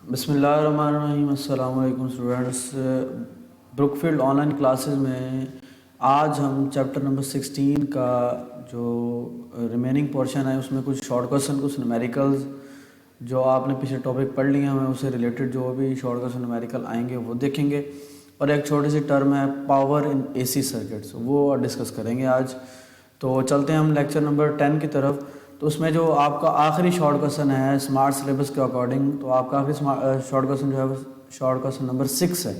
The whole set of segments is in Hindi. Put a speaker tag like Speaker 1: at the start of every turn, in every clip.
Speaker 1: बिस्मिल्लाहिर्रहमानिर्रहीम। अस्सलाम वालेकुम स्टूडेंट्स। ब्रुकफील्ड ऑनलाइन क्लासेस में आज हम चैप्टर नंबर 16 का जो रिमेनिंग पोर्शन है उसमें कुछ शॉर्ट क्वेश्चन, कुछ न्यूमेरिकल्स जो आपने पीछे टॉपिक पढ़ लिए हैं उससे रिलेटेड जो भी शॉर्ट क्वेश्चन न्यूमेरिकल आएंगे वो देखेंगे, और एक छोटी सी टर्म है पावर इन एसी सर्किट्स, वो डिस्कस करेंगे आज। तो चलते हैं हम लेक्चर नंबर 10 की तरफ। तो उसमें जो आपका आखिरी शॉर्ट क्वेश्चन है स्मार्ट सिलेबस के अकॉर्डिंग, तो आपका आखिरी शॉर्ट क्वेश्चन जो है वो शॉर्ट क्वेश्चन नंबर 6 है।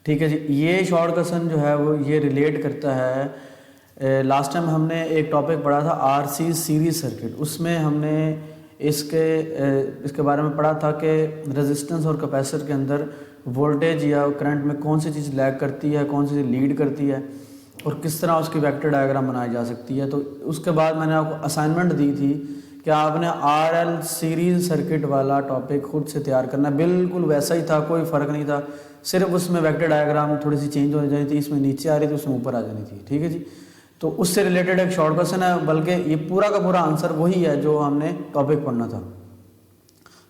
Speaker 1: ठीक है जी। ये शॉर्ट क्वेश्चन जो है वो ये रिलेट करता है, लास्ट टाइम हमने एक टॉपिक पढ़ा था आरसी सीरीज सर्किट, उसमें हमने इसके बारे में पढ़ा था कि रेजिस्टेंस और कैपेसिटर के अंदर वोल्टेज या करंट में कौन सी चीज़ लैग करती है, कौन सी चीज़ लीड करती है, और किस तरह उसकी वेक्टर डायग्राम बनाई जा सकती है। तो उसके बाद मैंने आपको असाइनमेंट दी थी कि आपने आरएल सीरीज सर्किट वाला टॉपिक खुद से तैयार करना, बिल्कुल वैसा ही था, कोई फ़र्क नहीं था, सिर्फ उसमें वेक्टर डायग्राम थोड़ी सी चेंज हो जानी थी, इसमें नीचे आ रही थी उसमें ऊपर आ जानी थी। ठीक है जी। तो उससे रिलेटेड एक शॉर्ट क्वेश्चन है, बल्कि ये पूरा का पूरा आंसर वही है जो हमने टॉपिक पढ़ना था,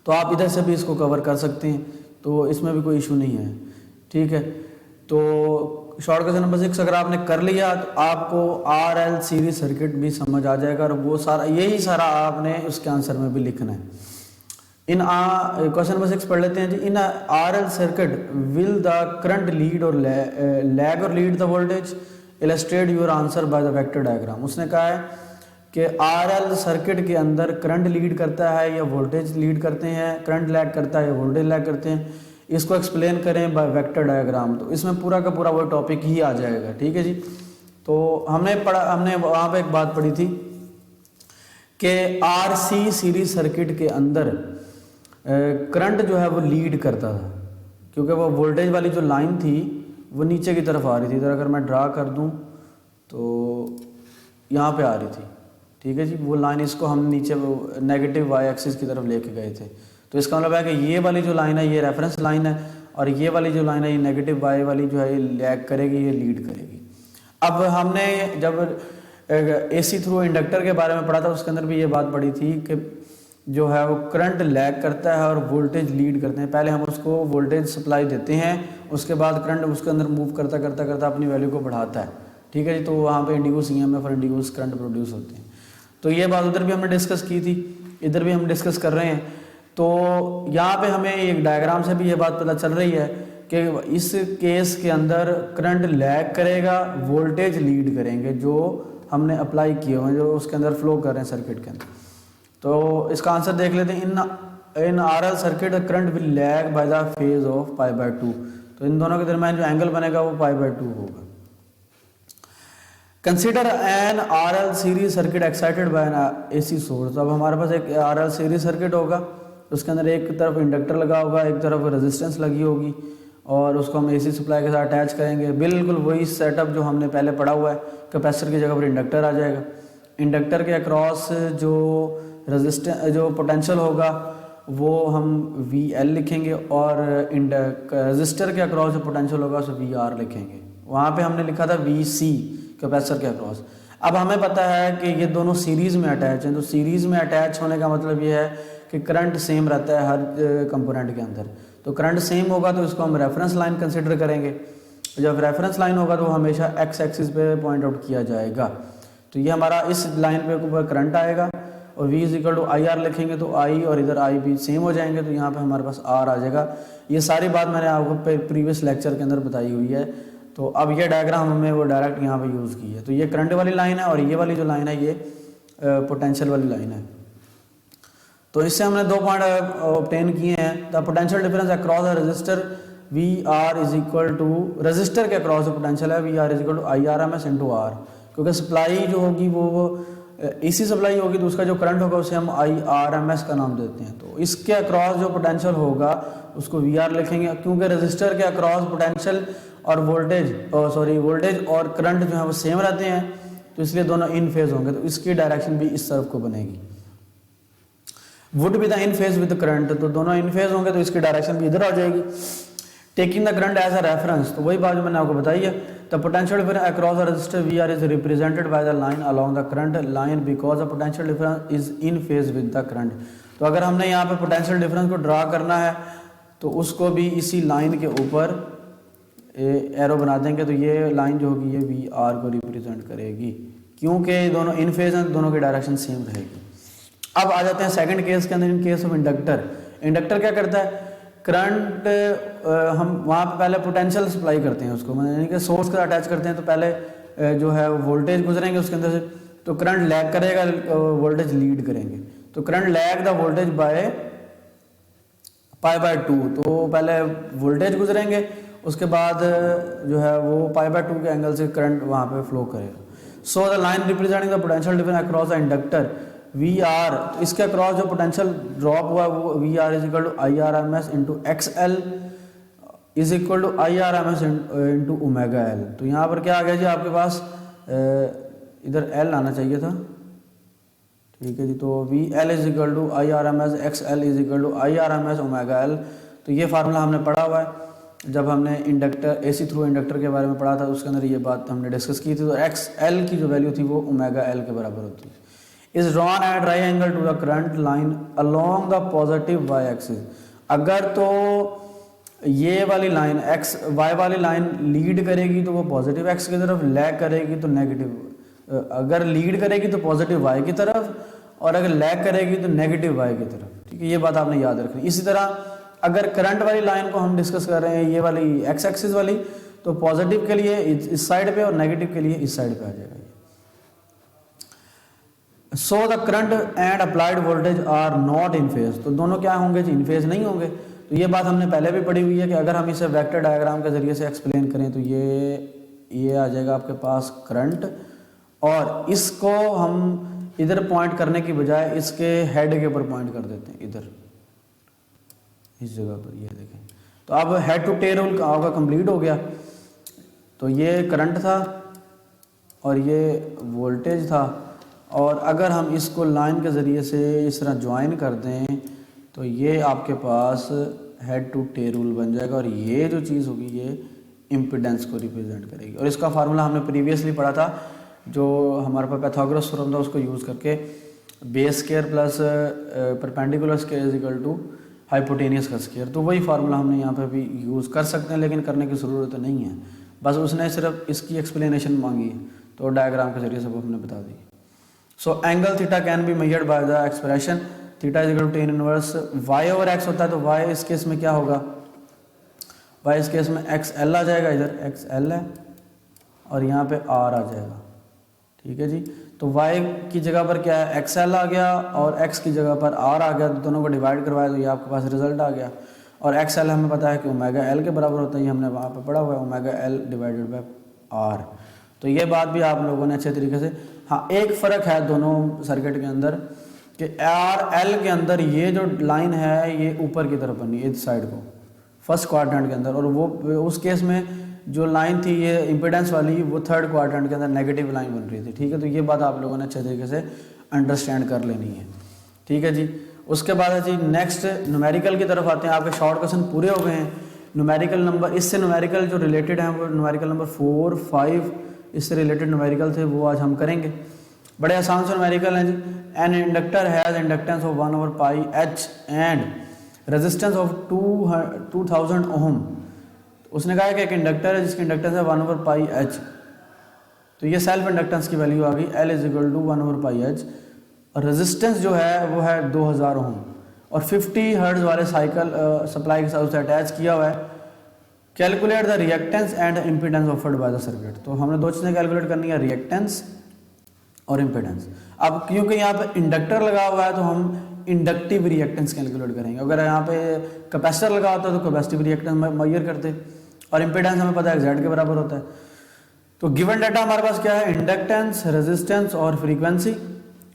Speaker 1: तो आप इधर से भी इसको कवर कर सकते हैं, तो इसमें भी कोई इशू नहीं है। ठीक है। तो शॉर्ट क्वेश्चन नंबर 6 अगर आपने कर लिया तो आपको आरएल सीरीज सर्किट भी समझ आ जाएगा, और वो सारा यही सारा आपने उसके आंसर में भी लिखना है। क्वेश्चन नंबर 6 पढ़ लेते हैं जी। In RL circuit will the current lead or lag or lead the voltage, illustrate your answer by the vector diagram. उसने कहा है कि आरएल सर्किट के अंदर करंट लीड करता है या वोल्टेज लीड करते हैं, करंट लैग करता है या वोल्टेज लैग करते हैं, इसको एक्सप्लेन करें बाय वेक्टर डायग्राम। तो इसमें पूरा का पूरा वो टॉपिक ही आ जाएगा। ठीक है जी। तो हमने वहाँ पे एक बात पढ़ी थी कि आरसी सीरीज सर्किट के अंदर करंट जो है वो लीड करता था, क्योंकि वो वोल्टेज वाली जो लाइन थी वो नीचे की तरफ आ रही थी। इधर अगर मैं ड्रा कर दूं तो यहाँ पे आ रही थी। ठीक है जी। वो लाइन इसको हम नीचे नेगेटिव वाई एक्सिस की तरफ लेके गए थे, तो इसका मतलब है कि ये वाली जो लाइन है ये रेफरेंस लाइन है, और ये वाली जो लाइन है ये नेगेटिव वाई वाली जो है ये लैग करेगी, ये लीड करेगी। अब हमने जब एसी थ्रू इंडक्टर के बारे में पढ़ा था उसके अंदर भी ये बात पढ़ी थी कि जो है वो करंट लैग करता है और वोल्टेज लीड करते हैं। पहले हम उसको वोल्टेज सप्लाई देते हैं, उसके बाद करंट उसके अंदर मूव करता करता करता अपनी वैल्यू को बढ़ाता है। ठीक है जी। तो वहाँ पे इंडिगोस ईएमएफ और इंडिगोस करंट प्रोड्यूस होते हैं। तो ये बात उधर भी हमने डिस्कस की थी, इधर भी हम डिस्कस कर रहे हैं। तो यहाँ पे हमें एक डायग्राम से भी ये बात पता चल रही है कि इस केस के अंदर करंट लैग करेगा, वोल्टेज लीड करेंगे, जो हमने अप्लाई किए हुए हैं, जो उसके अंदर फ्लो कर रहे हैं सर्किट के अंदर। तो इसका आंसर देख लेते हैं। In RL circuit current will lag by the phase of π/2। तो इन दोनों के दरमियान जो एंगल बनेगा वो π/2 होगा। Consider N RL series circuit excited by N AC source. तो अब हमारे पास एक आरएल सीरीज सर्किट होगा, उसके अंदर एक तरफ इंडक्टर लगा होगा, एक तरफ रेजिस्टेंस लगी होगी, और उसको हम एसी सप्लाई के साथ अटैच करेंगे। बिल्कुल वही सेटअप जो हमने पहले पढ़ा हुआ है, कैपेसिटर की जगह पर इंडक्टर आ जाएगा। इंडक्टर के अक्रॉस जो जो पोटेंशियल होगा वो हम VL लिखेंगे, और रजिस्टर के अक्रॉस जो पोटेंशियल होगा उसे VR लिखेंगे। वहाँ पे हमने लिखा था VC कैपेसिटर के अक्रॉस। अब हमें पता है कि ये दोनों सीरीज़ में अटैच हैं, तो सीरीज़ में अटैच होने का मतलब ये है कि करंट सेम रहता है हर कंपोनेंट के अंदर। तो करंट सेम होगा तो इसको हम रेफरेंस लाइन कंसिडर करेंगे। जब रेफरेंस लाइन होगा तो हमेशा एक्स एक्सिस पे पॉइंट आउट किया जाएगा। तो ये हमारा इस लाइन पे ऊपर करंट आएगा, और V = IR लिखेंगे तो I और इधर I भी सेम हो जाएंगे, तो यहाँ पे हमारे पास R आ जाएगा। ये सारी बात मैंने आपको प्रीवियस लेक्चर के अंदर बताई हुई है। तो अब ये डायग्राम हमने वो डायरेक्ट यहाँ पे यूज़ की है। तो ये करंट वाली लाइन है, और ये वाली जो लाइन है ये पोटेंशियल वाली लाइन है। तो इससे हमने 2 पॉइंट ऑब्टेन किए हैं। The potential difference across the resistor VR = register के अक्रॉस जो पोटेंशियल है VR = IRMS × R, क्योंकि सप्लाई जो होगी वो एसी सप्लाई होगी, तो उसका जो करंट होगा उसे हम IRMS का नाम देते हैं। तो इसके अक्रॉस जो पोटेंशियल होगा उसको VR लिखेंगे, क्योंकि रजिस्टर के अक्रॉस पोटेंशियल और वोल्टेज और करंट जो है वो सेम रहते हैं, तो इसलिए दोनों इन फेज होंगे, तो इसकी डायरेक्शन भी इस तरफ को बनेगी। Would be the in phase with current, तो दोनों इन फेज होंगे तो इसकी डायरेक्शन भी इधर आ जाएगी। Taking the current as a reference, तो वही बात जो मैंने आपको बताई है। The potential difference across the resistor VR is represented by the line along the current line because the potential difference is in phase with the current. तो अगर हमने यहाँ पे पोटेंशियल डिफरेंस को ड्रा करना है तो उसको भी इसी लाइन के ऊपर एरो बना देंगे, तो ये लाइन जो होगी ये वी आर को रिप्रेजेंट करेगी, क्योंकि दोनों इन फेज हैं, दोनों की डायरेक्शन सेम रहेगी। अब आ जाते हैं सेकंड केस के अंदर, इन केस ऑफ इंडक्टर। इंडक्टर क्या करता है, करंट हम वहाँ पे पहले पोटेंशियल सप्लाई करते हैं उसको, यानी कि सोर्स के अटैच करते हैं, तो पहले जो है वोल्टेज गुजरेंगे उसके अंदर से, तो करंट लैग करेगा, वोल्टेज लीड करेंगे। तो current lag the voltage by pi by 2, तो पहले वोल्टेज गुजरेंगे, उसके बाद जो है वो पाई बाय 2 के एंगल से करंट वहाँ पे फ्लो करेगा। So the line representing the potential difference across the inductor V R, तो इसके अक्रॉस जो पोटेंशियल ड्रॉप हुआ वो V R is equal to I R M S into X L is equal to I R M S into omega L. तो यहाँ पर क्या आ गया जी आपके पास, इधर एल आना चाहिए था, ठीक है जी। तो V L is equal to I R M S, X L is equal to I R M S omega L. तो ये फार्मूला हमने पढ़ा हुआ है जब हमने इंडक्टर एसी थ्रू इंडक्टर के बारे में पढ़ा था, उसके अंदर ये बात हमने डिस्कस की थी। तो एक्स एल की जो वैल्यू थी वो ओमेगा एल के बराबर होती है। Is drawn at right angle to the current line along the positive Y axis. अगर तो ये वाली लाइन एक्स वाई वाली लाइन लीड करेगी तो वो पॉजिटिव एक्स की तरफ, लैग करेगी तो नेगेटिव, अगर लीड करेगी तो पॉजिटिव वाई की तरफ, और अगर लैग करेगी तो नेगेटिव वाई की तरफ, ठीक है। ये बात आपने याद रखनी। इसी तरह अगर करंट वाली लाइन को हम डिस्कस कर रहे हैं, ये वाली एक्स एक्सिस वाली, तो पॉजिटिव के लिए इस साइड पे और नेगेटिव के लिए इस साइड पे आ जाएगा। So the current and applied voltage are not in phase, तो दोनों क्या होंगे जी, इन फेज नहीं होंगे। तो ये बात हमने पहले भी पढ़ी हुई है कि अगर हम इसे वेक्टर डायग्राम के जरिए से एक्सप्लेन करें तो ये आ जाएगा आपके पास करंट, और इसको हम इधर पॉइंट करने की बजाय इसके हेड के ऊपर पॉइंट कर देते हैं, इधर इस जगह पर, ये देखें। तो अब हेड टू टेल रूल आपका कंप्लीट हो गया। तो ये करंट था और ये वोल्टेज था, और अगर हम इसको लाइन के ज़रिए से इस तरह ज्वाइन कर दें तो ये आपके पास हेड टू टेल रूल बन जाएगा, और ये जो चीज़ होगी ये इम्पिडेंस को रिप्रेजेंट करेगी। और इसका फार्मूला हमने प्रीवियसली पढ़ा था, जो हमारे पास पैथागोरस थ्योरम था, उसको यूज़ करके base square plus perpendicular square is equal to hypotenuse का स्क्वायर। तो वही फार्मूला हमने यहाँ पे भी यूज़ कर सकते हैं, लेकिन करने की ज़रूरत नहीं है, बस उसने सिर्फ इसकी एक्सप्लेनेशन मांगी है, तो डायग्राम के जरिए से वो हमने बता दी। So angle theta can be measured by the expression theta is equal to tan inverse y over x होता है। तो y इस केस में क्या होगा, y इस केस में एक्स एल आ जाएगा, इधर एक्स एल है और यहाँ पे r आ जाएगा, ठीक है जी। तो y की जगह पर क्या है, एक्स एल आ गया, और x की जगह पर r आ गया, तो दोनों को डिवाइड करवाया तो ये आपके पास रिजल्ट आ गया। और एक्स एल हमें पता है कि ओमेगा एल के बराबर होता है, ये हमने वहाँ पे पढ़ा हुआ है, omega L divided by r। तो ये बात भी आप लोगों ने अच्छे तरीके से, हाँ एक फ़र्क है दोनों सर्किट के अंदर कि आर एल के अंदर ये जो लाइन है ये ऊपर की तरफ बनी इस साइड को फर्स्ट क्वाड्रेंट के अंदर, और वो उस केस में जो लाइन थी ये इम्पिडेंस वाली वो थर्ड क्वाड्रेंट के अंदर नेगेटिव लाइन बन रही थी, ठीक है। तो ये बात आप लोगों ने अच्छे तरीके से अंडरस्टैंड कर लेनी है, ठीक है जी। उसके बाद है जी नेक्स्ट न्यूमेरिकल की तरफ आते हैं। आपके शॉर्ट क्वेश्चन पूरे हो गए हैं। न्यूमेरिकल नंबर, इससे न्यूमेरिकल जो रिलेटेड हैं वो न्यूमेरिकल नंबर 4, 5 इससे रिलेटेड न्यूमेरिकल थे, वो आज हम करेंगे। बड़े आसान से न्यूमेरिकल हैं जी। An inductor has inductance of 1 over pi H and resistance of 2000 ohm. उसने कहा है कि एक इंडक्टर है जिसकी इंडक्टेंस है 1 ओवर पाई एच, तो ये सेल्फ इंडक्टेंस की वैल्यू आ गई, L is equal to 1 over pi H. और रेजिस्टेंस जो है वो है 2000 ओम, और 50 हर्ट्ज वाले साइकिल सप्लाई के साथ उसे अटैच किया हुआ है। Calculate the reactance and impedance offered by the circuit. तो हमने दो चीज़ें कैलकुलेट करनी है, रिएक्टेंस और इम्पीडेंस। अब क्योंकि यहाँ पे इंडक्टर लगा हुआ है तो हम इंडक्टिव रिएक्टेंस कैलकुलेट करेंगे। अगर यहाँ पे कैपेसिटर लगा होता है तो कैपेसिटिव रिएक्टेंस मेजर करते, और इम्पीडेंस हमें पता है जेड के बराबर होता है। तो गिवन डाटा हमारे पास क्या है, इंडक्टेंस, रेजिस्टेंस और फ्रीक्वेंसी,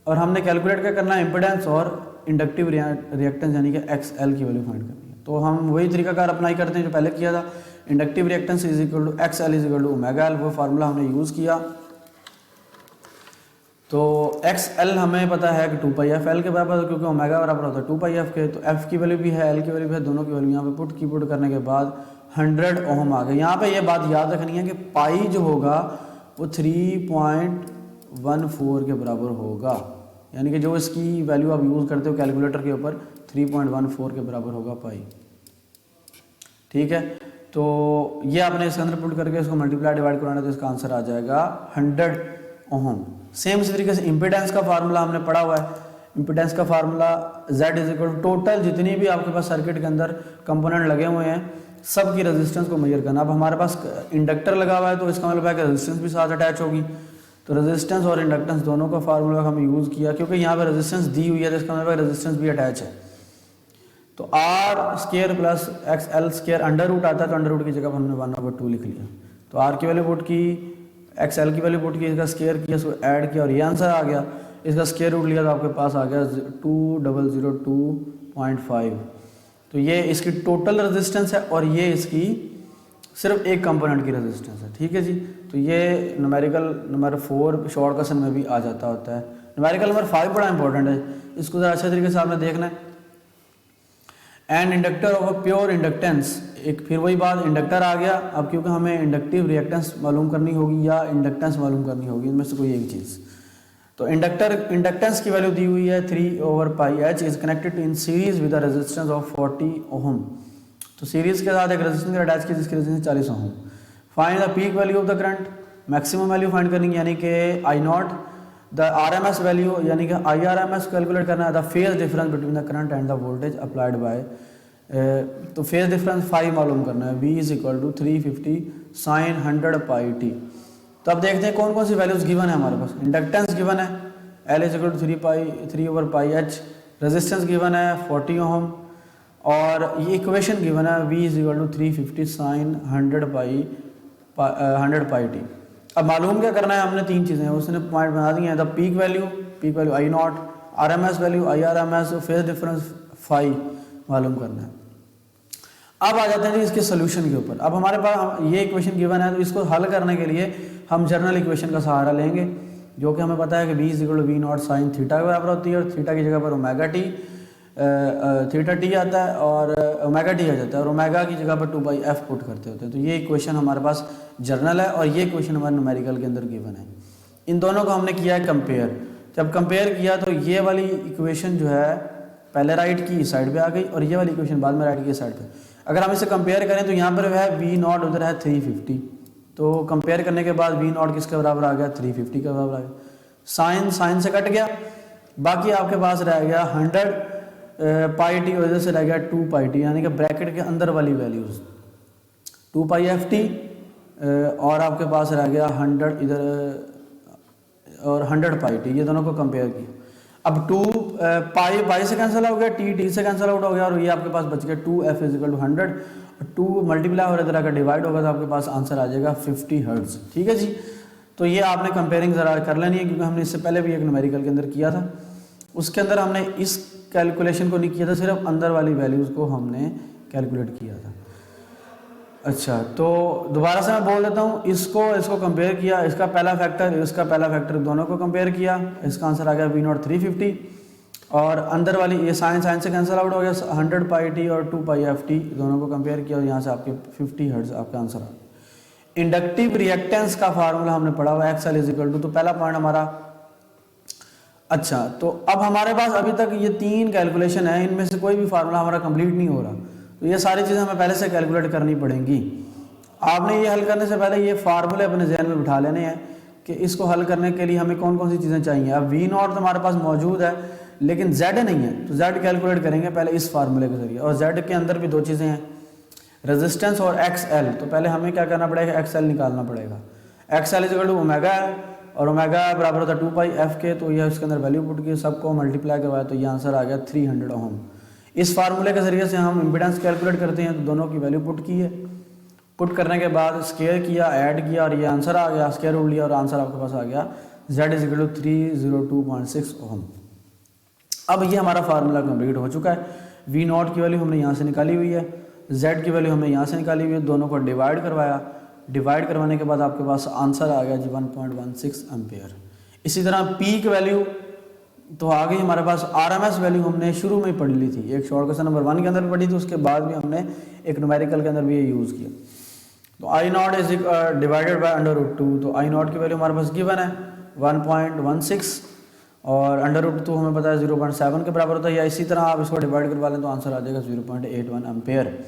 Speaker 1: और हमने कैलकुलेट क्या करना है, इम्पीडेंस और इंडक्टिव रिएक्टेंस यानी कि एक्स एल की वैल्यू फाइंड करनी है। तो हम वही तरीकाकार अप्लाई करते हैं जो पहले किया था। Inductive reactance is equal to X L is equal to omega L, वो फार्मूला हमने यूज़ किया। तो एक्स एल हमें पता है कि 2 पाई एफ एल के बराबर, क्योंकि ओमेगा बराबर होता है 2 पाई एफ के। तो एफ की वैल्यू भी है, एल की वैल्यू भी है, दोनों की वैल्यू यहाँ पे पुट करने के बाद 100 ओम आ गए। यहाँ पे ये बात याद रखनी है कि पाई जो होगा वो 3.14 के बराबर होगा, यानी कि जो इसकी वैल्यू आप यूज़ करते हो कैलकुलेटर के ऊपर 3.14 के बराबर होगा पाई। ठीक है, तो ये आपने इसके अंदर पुट करके इसको मल्टीप्लाई डिवाइड कराना तो इसका आंसर आ जाएगा 100 ओहम। सेम इसी तरीके से इम्पिडेंस का फार्मूला हमने पढ़ा हुआ है। इम्पिडेंस का formula Z is equal to total जितनी भी आपके पास सर्किट के अंदर कंपोनेंट लगे हुए हैं सब की रेजिस्टेंस को मेजर करना। अब हमारे पास इंडक्टर लगा हुआ है तो इसका मतलब है कि रेजिस्टेंस भी साथ अटैच होगी, तो रेजिस्टेंस और इंडक्टेंस दोनों का फार्मूला हमने यूज़ किया क्योंकि यहाँ पर रेजिस्टेंस दी हुई है तो इसका मतलब रेजिस्टेंस भी अटैच है। तो R square plus X L square under root आता है तो अंडर रूट की जगह हमने 1/2 लिख लिया। तो आर की वैल्यू पुट की, एक्स एल की वैल्यू पुट की, इसका स्केयर किया, इसको ऐड किया और ये आंसर आ गया। इसका स्केयर रूट लिया तो आपके पास आ गया 2002.5। तो ये इसकी टोटल रेजिस्टेंस है और ये इसकी सिर्फ एक कंपोनेंट की रेजिस्टेंस है। ठीक है जी, तो ये न्यूमेरिकल नंबर 4 शॉर्ट क्वेश्चन में भी आ जाता होता है। न्यूमेरिकल नंबर 5 बड़ा इंपॉर्टेंट है, इसको ज़रा अच्छे तरीके से आपने देखना है। And inductor of a pure inductance, एक फिर वही बात इंडक्टर आ गया। अब क्योंकि हमें इंडक्टिव रिएक्टेंस मालूम करनी होगी या इंडक्टेंस मालूम करनी होगी, इनमें से कोई एक चीज़। तो इंडक्टेंस की वैल्यू दी हुई है 3/πh is connected in series with a resistance of 40 ohm. तो सीरीज के साथ एक रेजिस्टेंस अटैच की जिसकी resistance 40 ohm. Find the peak value of the current, maximum value find करनी यानी कि I0, द RMS वैल्यू यानी कि IRMS कैलकुलेट करना है, the phase difference between the current and the voltage applied by, तो फेज डिफरेंस फाई मालूम करना है। V is equal to 350 sin 100πt। तो अब देखते हैं कौन कौन सी वैल्यूज गिवन है हमारे पास। इंडक्टेंस गिवन है L is equal to 3/πh, resistance given है 40 ओहम और ये इक्वेशन गिवन है V is equal to 350 sin 100πt। अब मालूम क्या करना है, हमने 3 चीज़ें उसने पॉइंट बना दी हैं। The peak value I0, RMS value IRMS, phase difference phi मालूम करना है। अब आ जाते हैं जी इसके सोल्यूशन के ऊपर। अब हमारे पास ये इक्वेशन गिवन है तो इसको हल करने के लिए हम जनरल इक्वेशन का सहारा लेंगे जो कि हमें पता है कि V is equal to V0 sine theta के बराबर होती है और थीटा की जगह पर ओमेगा टी थीटा टी आता है और ओमेगा टी आ जाता है और ओमेगा की जगह पर 2/f पुट करते होते हैं। तो ये इक्वेशन हमारे पास जर्नल है और ये इक्वेशन हमारे न्यूमेरिकल के अंदर गिवन है। इन दोनों को हमने किया है कंपेयर। जब कंपेयर किया तो ये वाली इक्वेशन जो है पहले राइट की साइड पे आ गई और ये वाली इक्वेशन बाद में राइट की साइड पे। अगर हम इसे कंपेयर करें तो यहाँ पर है V0 उधर है 350, तो कंपेयर करने के बाद V0 किसके बराबर आ गया 350 के बराबर आ गया। साइन से कट गया, बाकी आपके पास रह गया 100πt और इधर से रह गया 2πt यानी कि ब्रैकेट के अंदर वाली वैल्यूज 2πft और आपके पास रह गया 100 इधर और 100πt, ये दोनों को कंपेयर किया। अब 2 से कैंसिल हो गया, टी से कैंसिल आउट हो गया और ये आपके पास बच गया 2f is equal to 100, 2 multiply और इधर अगर डिवाइड होगा तो आपके पास आंसर आ जाएगा 50 हर्ट्ज। ठीक है जी, तो ये आपने कंपेयरिंग ज़रा कर लेनी है क्योंकि हमने इससे पहले भी एक न्यूमेरिकल के अंदर किया था। उसके अंदर हमने इस कैलकुलेशन को नहीं किया था, सिर्फ अंदर वाली वैल्यूज़ को हमने कैलकुलेट किया था। अच्छा, तो दोबारा से मैं बोल देता हूँ, इसको कंपेयर किया, इसका पहला फैक्टर दोनों को कंपेयर किया, इसका आंसर आ गया V0 350 और अंदर वाली ये साइन से कैंसिल आउट हो गया 100πt और 2πft दोनों को कंपेयर किया और यहाँ से आपके 50 हर्ट्ज आपका आंसर आ गया। इंडक्टिव रिएक्टेंस का फार्मूला हमने पढ़ा हुआ XL इज इक्वल टू, तो पहला पॉइंट हमारा। अच्छा, तो अब हमारे पास अभी तक ये 3 कैलकुलेशन है, इनमें से कोई भी फार्मूला हमारा कंप्लीट नहीं हो रहा, तो ये सारी चीज़ें हमें पहले से कैलकुलेट करनी पड़ेंगी। आपने ये हल करने से पहले ये फार्मूले अपने जहन में बिठा लेने हैं कि इसको हल करने के लिए हमें कौन कौन सी चीज़ें चाहिए। अब V0 तो हमारे पास मौजूद है लेकिन Z नहीं है, तो Z कैलकुलेट करेंगे पहले इस फार्मूले के जरिए। और Z के अंदर भी 2 चीज़ें हैं, रेजिस्टेंस और XL। तो पहले हमें क्या करना पड़ेगा, XL निकालना पड़ेगा। XL is equal to omega है और ओमेगा बराबर होता है 2πf के, तो ये इसके अंदर वैल्यू पुट की सबको मल्टीप्लाई करवाया तो ये आंसर आ गया 300 ओम। इस फार्मूले के जरिए से हम इम्पिडेंस कैलकुलेट करते हैं, तो दोनों की वैल्यू पुट की है, पुट करने के बाद स्केयर किया, ऐड किया और ये आंसर आ गया, स्केयर रूट लिया और आंसर आपके पास आ गया Z इज इक्वल टू 302.6 ओम। अब ये हमारा फार्मूला कंप्लीट हो चुका है। V0 की वैल्यू हमने यहाँ से निकाली हुई है, Z की वैल्यू हमने यहाँ से निकाली हुई है, दोनों को डिवाइड करवाया, डिवाइड करवाने के बाद आपके पास आंसर आ गया जी 1.16 एम्पेयर। इसी तरह पीक वैल्यू तो आ गई हमारे पास। RMS वैल्यू हमने शुरू में ही पढ़ ली थी, एक शॉर्ट क्वेश्चन नंबर 1 के अंदर पढ़ी थी, उसके बाद भी हमने एक न्यूमेरिकल के अंदर भी ये यूज़ किया। तो I0 इज डिवाइडेड बाय √2, तो I0 की वैल्यू हमारे पास गिवन है 1.16 और √2 हमें पता है 0.7 के बराबर होता है, या इसी तरह आप इसको डिवाइड करवा लें तो आंसर आ जाएगा 0.81 एम्पेयर।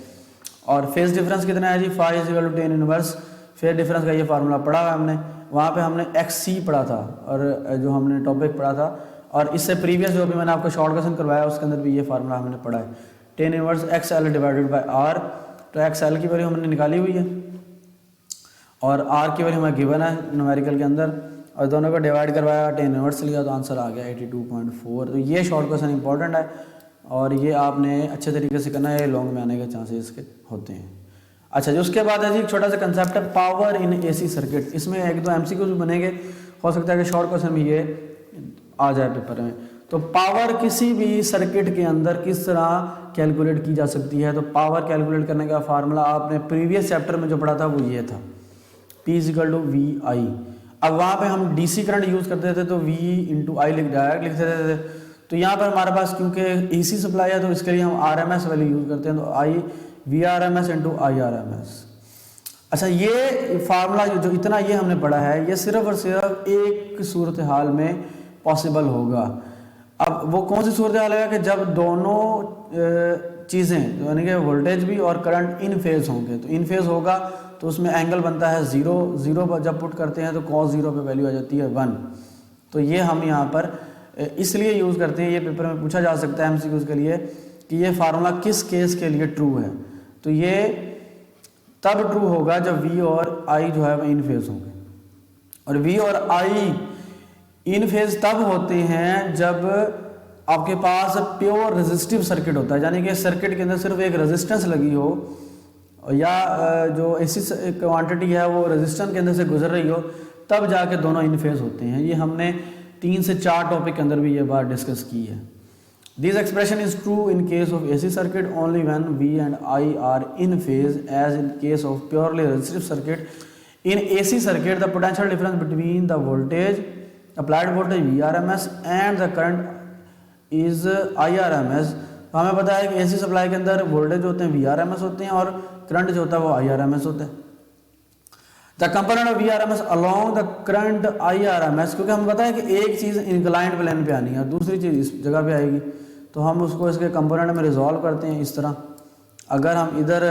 Speaker 1: और फेज डिफरेंस कितना है जी, phi is equal to tan inverse. Phase difference का ये फार्मूला पढ़ा है हमने, वहाँ पे हमने XC पढ़ा था और जो हमने टॉपिक पढ़ा था, और इससे प्रीवियस जो भी मैंने आपको शॉर्ट क्वेश्चन करवाया उसके अंदर भी ये फार्मूला हमने पढ़ा है, tan inverse XL divided by R। तो XL की वैल्यू हमने निकाली हुई है और R की वैल्यू हमें गिवन है न्यूमेरिकल के अंदर, और दोनों को डिवाइड करवाया, टेन इनवर्स लिया तो आंसर आ गया 82.4। तो ये शॉर्ट क्वेश्चन इंपॉर्टेंट है और ये आपने अच्छे तरीके से करना है, लॉन्ग में आने के चांसेस इसके होते हैं। अच्छा, जो उसके बाद है जी एक छोटा सा कंसेप्ट है पावर इन AC सर्किट। इसमें एक दो MCQ भी बनेंगे, हो सकता है कि शॉर्ट क्वेश्चन भी ये आ जाए पेपर में। तो पावर किसी भी सर्किट के अंदर किस तरह कैलकुलेट की जा सकती है, तो पावर कैलकुलेट करने का फार्मूला आपने प्रीवियस चैप्टर में जो पढ़ा था वो ये था, P = VI। अब वहाँ पे हम DC करंट यूज़ करते थे तो V × I डायरेक्ट लिख देते थे, तो यहाँ पर हमारे पास क्योंकि AC सप्लाई है तो इसके लिए हम RMS वैल्यू यूज़ करते हैं, तो VRMS × IRMS। अच्छा, ये फार्मूला जो इतना ये हमने पढ़ा है ये सिर्फ और सिर्फ एक सूरत हाल में पॉसिबल होगा। अब वो कौन सी सूरत हाल है कि जब दोनों चीज़ें यानी कि वोल्टेज भी और करंट इन फेज होंगे। तो इन फेज होगा तो उसमें एंगल बनता है 0 जब पुट करते हैं तो cos 0 पे वैल्यू आ जाती है 1। तो ये हम यहाँ पर इसलिए यूज़ करते हैं, ये पेपर में पूछा जा सकता है MCQ के लिए कि ये फार्मूला किस केस के लिए ट्रू है। तो ये तब ट्रू होगा जब V और I जो है वो इन फेज होंगे, और V और I इन फेज तब होते हैं जब आपके पास प्योर रेजिस्टिव सर्किट होता है, यानी कि सर्किट के अंदर सिर्फ एक रेजिस्टेंस लगी हो या जो AC क्वांटिटी है वो रेजिस्टेंस के अंदर से गुजर रही हो, तब जाके दोनों इन फेज होते हैं। ये हमने 3 से 4 टॉपिक के अंदर भी ये बात डिस्कस की है। This expression is true in case of AC circuit only when V and I are in phase, as in case of purely resistive circuit. In AC circuit the potential difference between the voltage applied voltage VRMS and the current is IRMS। तो हमें पता है कि AC सप्लाई के अंदर वोल्टेज होते हैं VRMS होते हैं और करंट जो होता है वो IRMS होता है। The component of VRMS along the current IRMS, क्योंकि हमें पता है कि एक चीज़ इंक्लाइंड प्लेन पे आनी है और दूसरी चीज़ इस जगह पे आएगी, तो हम उसको इसके कंपोनेंट में रिजॉल्व करते हैं इस तरह। अगर हम इधर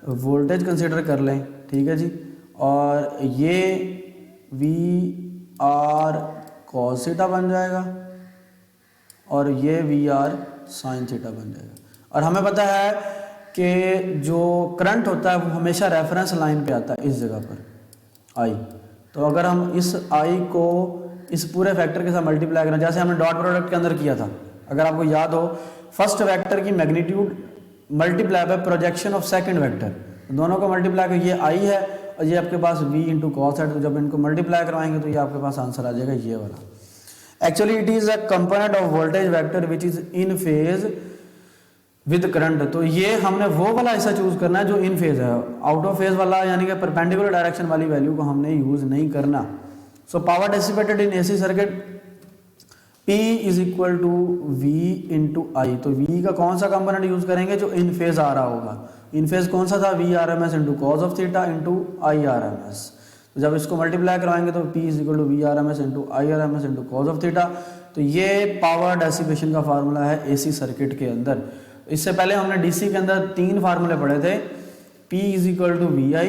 Speaker 1: वोल्टेज कंसिडर कर लें, ठीक है जी, और ये VR cos थीटा बन जाएगा और ये VR sin थीटा बन जाएगा। और हमें पता है कि जो करंट होता है वो हमेशा रेफरेंस लाइन पे आता है इस जगह पर I। तो अगर हम इस I को इस पूरे फैक्टर के साथ मल्टीप्लाई करें, जैसे हमने डॉट प्रोडक्ट के अंदर किया था, अगर आपको याद हो, फर्स्ट वेक्टर की magnitude multiply by projection of second vector, दोनों को मल्टीप्लाई कर, ये I है और ये आपके पास V × cos है। तो जब इनको मल्टीप्लाई करवाएंगे तो ये आपके पास आंसर आ जाएगा ये वाला। Actually it is a component of voltage vector which is in phase with current. तो ये हमने वो वाला ऐसा चूज करना है जो इन फेज है, आउट ऑफ फेज वाला यानी कि परपेंडिकुलर डायरेक्शन वाली वैल्यू को हमने यूज नहीं करना। So power dissipated in AC circuit P = V × I। तो V का कौन सा कंपोनेंट यूज करेंगे जो इन फेज आ रहा होगा। इन फेज कौन सा था, VRMS × cos of theta × IRMS। तो जब इसको मल्टीप्लाई करवाएंगे तो P = VRMS × IRMS × cos of theta. तो ये पावर डेसिपेशन का फार्मूला है AC सर्किट के अंदर। इससे पहले हमने DC के अंदर 3 फार्मूले पढ़े थे, P = VI,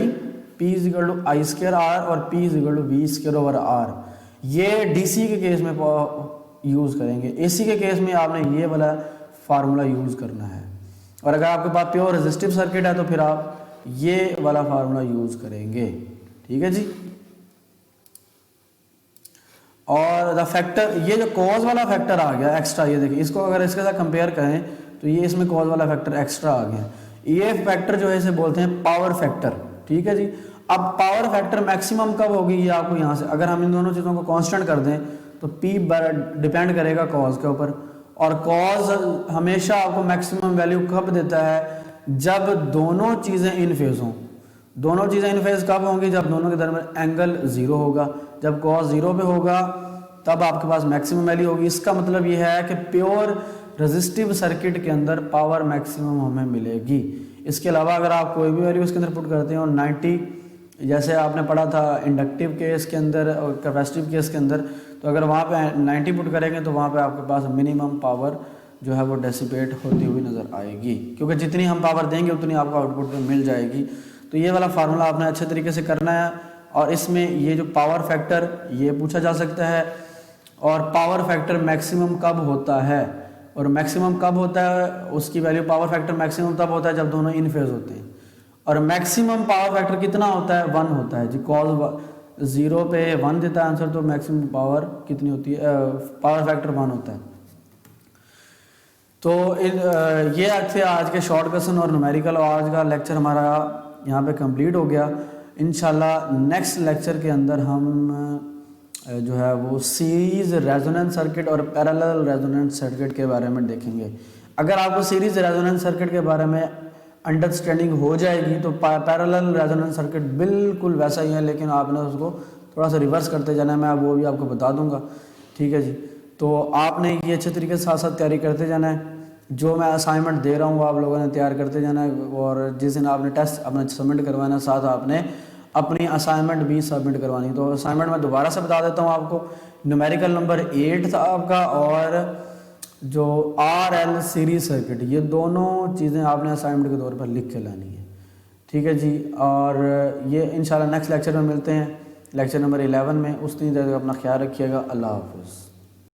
Speaker 1: P = I²R और P = V²/R। ये DC के केस में यूज़ करेंगे, AC के केस में आपने ये वाला फार्मूला यूज़ करना है। और अगर आपके पास प्योर रेजिस्टिव सर्किट है तो फिर आप ये वाला फार्मूला यूज़ करेंगे, ठीक है जी। और द फैक्टर, ये जो कॉज वाला फैक्टर आ गया एक्स्ट्रा, ये देखिए, इसको अगर इसके साथ कंपेयर करें तो ये इसमें कॉज वाला फैक्टर एक्स्ट्रा आ गया। ये फैक्टर जो है इसे बोलते हैं पावर फैक्टर, ठीक है जी। अब पावर फैक्टर मैक्सिमम कब होगी ये आपको यहाँ से, अगर हम इन दोनों चीज़ों को कांस्टेंट कर दें तो P डिपेंड करेगा कॉज के ऊपर, और कॉज हमेशा आपको मैक्सिमम वैल्यू कब देता है, जब दोनों चीज़ें इन फेज हों। दोनों चीज़ें इन फेज कब होंगी, जब दोनों के दरमियान एंगल 0 होगा। जब कॉज 0 पे होगा तब आपके पास मैक्सिमम वैल्यू होगी। इसका मतलब ये है कि प्योर रेजिस्टिव सर्किट के अंदर पावर मैक्सिमम हमें मिलेगी। इसके अलावा अगर आप कोई भी वैल्यू इसके अंदर पुट करते हो 90, जैसे आपने पढ़ा था इंडक्टिव केस के अंदर और कैपेसिटिव केस के अंदर, तो अगर वहाँ पे 90 पुट करेंगे तो वहाँ पे आपके पास मिनिमम पावर जो है वो डेसिपेट होती हुई नज़र आएगी, क्योंकि जितनी हम पावर देंगे उतनी आपको आउटपुट में मिल जाएगी। तो ये वाला फार्मूला आपने अच्छे तरीके से करना है। और इसमें ये जो पावर फैक्टर ये पूछा जा सकता है, और पावर फैक्टर मैक्सिमम कब होता है, और मैक्सिमम कब होता है उसकी वैल्यू, पावर फैक्टर मैक्सिमम तब होता है जब दोनों इन फेज होते हैं। और मैक्सिमम पावर फैक्टर कितना होता है, 1 होता है जी। कॉज 0 पे 1 देता है आंसर, तो मैक्सिमम पावर कितनी होती है, पावर फैक्टर 1 होता है। तो ये थे आज के शॉर्ट क्वेश्चन और न्यूमेरिकल, और आज का लेक्चर हमारा यहाँ पे कंप्लीट हो गया। इंशाल्लाह नेक्स्ट लेक्चर के अंदर हम जो है वो सीरीज़ रेजोनेंस सर्किट और पैरेलल रेजोनेंस सर्किट के बारे में देखेंगे। अगर आपको सीरीज़ रेजोनेंस सर्किट के बारे में अंडरस्टैंडिंग हो जाएगी तो पैरेलल रेजोनेंस सर्किट बिल्कुल वैसा ही है, लेकिन आपने उसको थोड़ा सा रिवर्स करते जाना है, मैं वो भी आपको बता दूंगा, ठीक है जी। तो आपने ये अच्छे तरीके से साथ साथ तैयारी करते जाना है। जो मैं असाइनमेंट दे रहा हूँ वो आप लोगों ने तैयार करते जाना है, और जिस दिन आपने टेस्ट अपना सबमिट करवाना, साथ आपने अपनी असाइनमेंट भी सबमिट करवानी। तो असाइनमेंट मैं दोबारा से बता देता हूँ आपको। न्यूमेरिकल नंबर 8 था आपका, और जो RL सीरीज सर्किट, ये दोनों चीज़ें आपने असाइनमेंट के तौर पर लिख के लानी है, ठीक है जी। और ये इंशाल्लाह नेक्स्ट लेक्चर में मिलते हैं, लेक्चर नंबर 11 में। उस दिन तक अपना ख्याल रखिएगा। अल्लाह हाफ़िज़।